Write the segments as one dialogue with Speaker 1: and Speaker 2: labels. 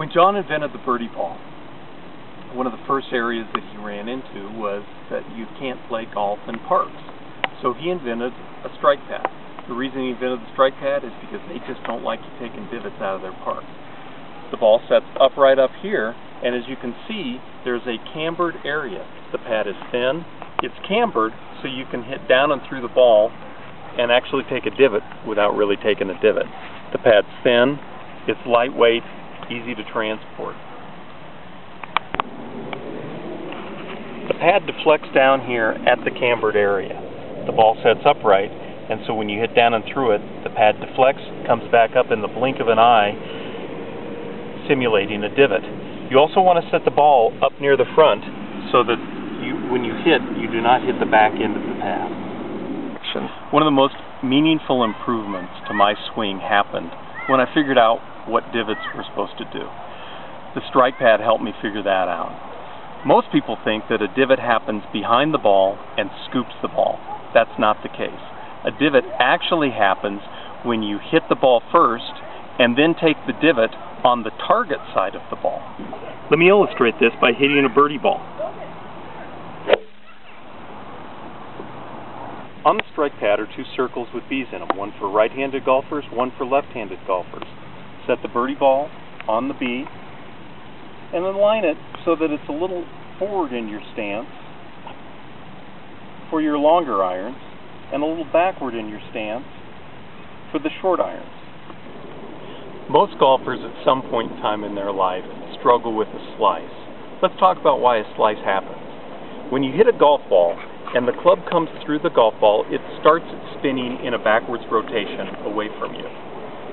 Speaker 1: When John invented the birdie ball, one of the first areas that he ran into was that you can't play golf in parks. So he invented a strike pad. The reason he invented the strike pad is because they just don't like you taking divots out of their parks. The ball sets upright up here, and as you can see, there's a cambered area. The pad is thin, it's cambered, so you can hit down and through the ball and actually take a divot without really taking a divot. The pad's thin, it's lightweight, easy to transport. The pad deflects down here at the cambered area. The ball sets upright, and so when you hit down and through it, the pad deflects, comes back up in the blink of an eye, simulating a divot. You also want to set the ball up near the front so that when you hit, you do not hit the back end of the pad. One of the most meaningful improvements to my swing happened when I figured out what divots were supposed to do. The strike pad helped me figure that out. Most people think that a divot happens behind the ball and scoops the ball. That's not the case. A divot actually happens when you hit the ball first and then take the divot on the target side of the ball. Let me illustrate this by hitting a birdie ball. On the strike pad are two circles with B's in them, one for right-handed golfers, one for left-handed golfers. Set the birdie ball on the B and then line it so that it's a little forward in your stance for your longer irons and a little backward in your stance for the short irons. Most golfers at some point in time in their life struggle with a slice. Let's talk about why a slice happens. When you hit a golf ball and the club comes through the golf ball, it starts spinning in a backwards rotation away from you.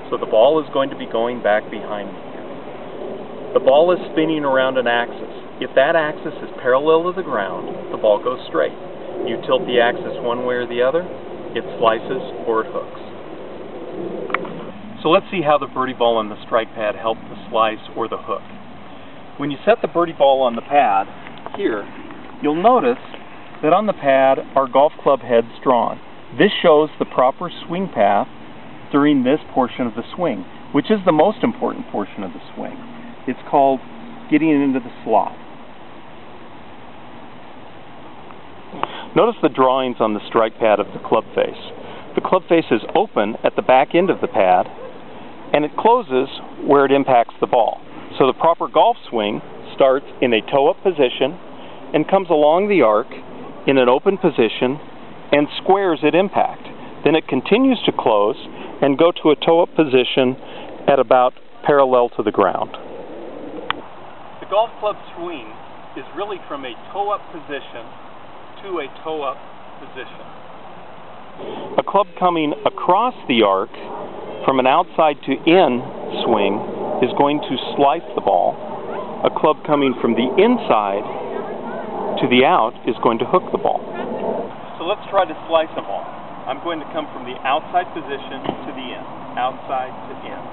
Speaker 1: So the ball is going to be going back behind you. The ball is spinning around an axis. If that axis is parallel to the ground, the ball goes straight. You tilt the axis one way or the other, it slices or it hooks. So let's see how the birdie ball and the strike pad help the slice or the hook. When you set the birdie ball on the pad here, you'll notice that on the pad are golf club heads drawn. This shows the proper swing path during this portion of the swing, which is the most important portion of the swing. It's called getting into the slot. Notice the drawings on the strike pad of the club face. The club face is open at the back end of the pad, and it closes where it impacts the ball. So the proper golf swing starts in a toe-up position and comes along the arc in an open position and squares at impact. Then it continues to close and go to a toe-up position at about parallel to the ground. The golf club swing is really from a toe-up position to a toe-up position. A club coming across the arc from an outside to in swing is going to slice the ball. A club coming from the inside to the out is going to hook the ball. So let's try to slice a ball. I'm going to come from the outside position to the in. Outside to in.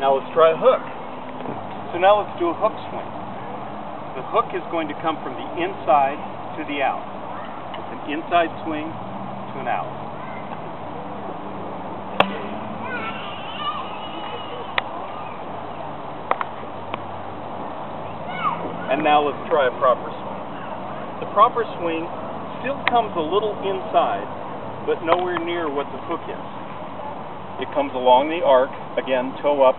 Speaker 1: Now let's try a hook. So now let's do a hook swing. The hook is going to come from the inside to the out. It's an inside swing to an out. And now let's try a proper swing. The proper swing still comes a little inside, but nowhere near what the hook is. It comes along the arc, again, toe up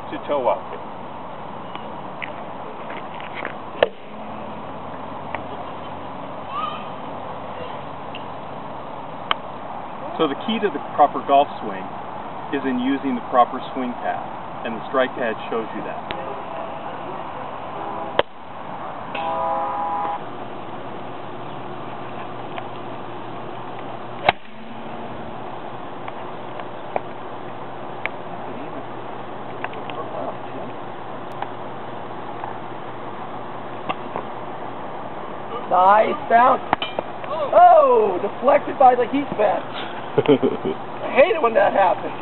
Speaker 1: to toe up. So the key to the proper golf swing is in using the proper swing path, and the strike pad shows you that.
Speaker 2: Nice bounce. Oh, deflected by the heat vent. I hate it when that happens.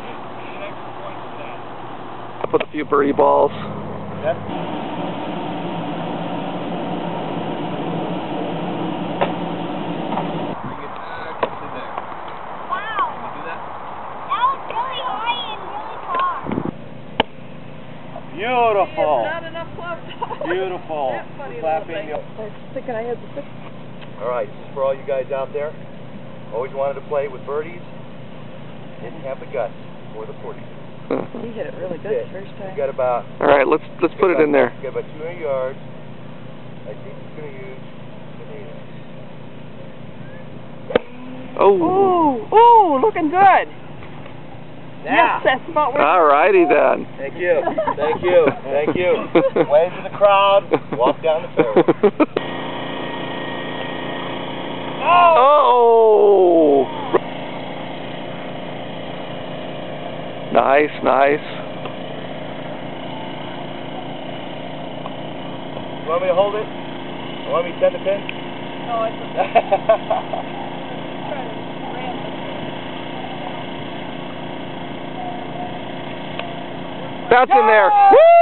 Speaker 2: I put a few birdie balls. Yep.
Speaker 3: Beautiful. Clapping.
Speaker 2: Thinking I had the six.
Speaker 3: All right, this is for all you guys out there. Always wanted to play with birdies. Didn't have the guts or the 40.
Speaker 2: He hit it really good the first time.
Speaker 3: You got about.
Speaker 4: All right, let's put it in there.
Speaker 3: You got about 200 yards. I think he's going to use the 8.
Speaker 4: Oh.
Speaker 2: Ooh, looking good.
Speaker 3: Yeah.
Speaker 2: Yes, that's about where.
Speaker 4: All righty then.
Speaker 3: Thank you. Thank you. Thank you. Wave to the crowd. Walk down the fairway.
Speaker 4: Oh! Nice, nice.
Speaker 3: You want me to hold it? You want me to send the pin?
Speaker 2: No, it's okay.
Speaker 4: That's in there.
Speaker 2: Yeah!
Speaker 4: Woo!